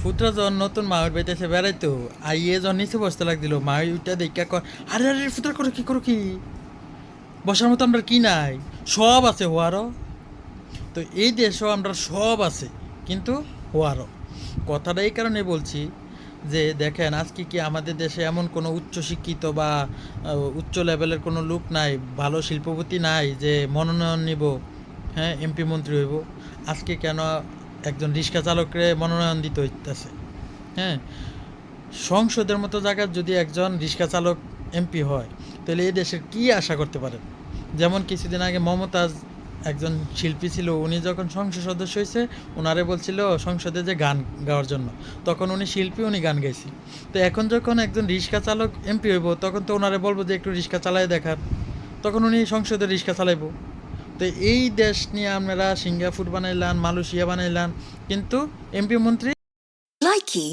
পুত্রা যখন নতুন মায়ের বাড়িতে বেড়াইতো আইয়ে যখন নিচে বসতে লাগছিল মা ওইটা দেখা কর, আরে আরে পুত্রা করো কি বসার মতো আমরা কি নাই, সব আছে হওয়ারও। তো এই দেশেও আমরা সব আছে, কিন্তু হওয়ারও। কথাটা এই কারণে বলছি যে দেখেন আজকে কি আমাদের দেশে এমন কোনো উচ্চশিক্ষিত বা উচ্চ লেভেলের কোনো লোক নাই, ভালো শিল্পপতি নাই যে মনোনয়ন নিব, হ্যাঁ এমপি মন্ত্রী হইব। আজকে কেন একজন রিক্সা চালকরে মনোনয়ন দিতে হইতেছে? হ্যাঁ, সংসদের মতো জায়গার যদি একজন রিক্সা চালক এমপি হয়, তাহলে এই দেশের কী আশা করতে পারেন? যেমন কিছুদিন আগে মমতাজ একজন শিল্পী ছিল, উনি যখন সংসদ সদস্য হয়েছে ওনারে বলছিল সংসদে যে গান গাওয়ার জন্য, তখন উনি শিল্পী, উনি গান গাইছি। তো এখন যখন একজন রিক্সা চালক এমপি হইব, তখন তো ওনারে বলবো যে একটু রিক্সা চালায় দেখার, তখন উনি সংসদে রিক্সা চালাইবো। তো এই দেশ নিয়ে আপনারা সিঙ্গাপুর বানাইলান, মালয়েশিয়া বানাইলান, কিন্তু এমপি মন্ত্রী Likey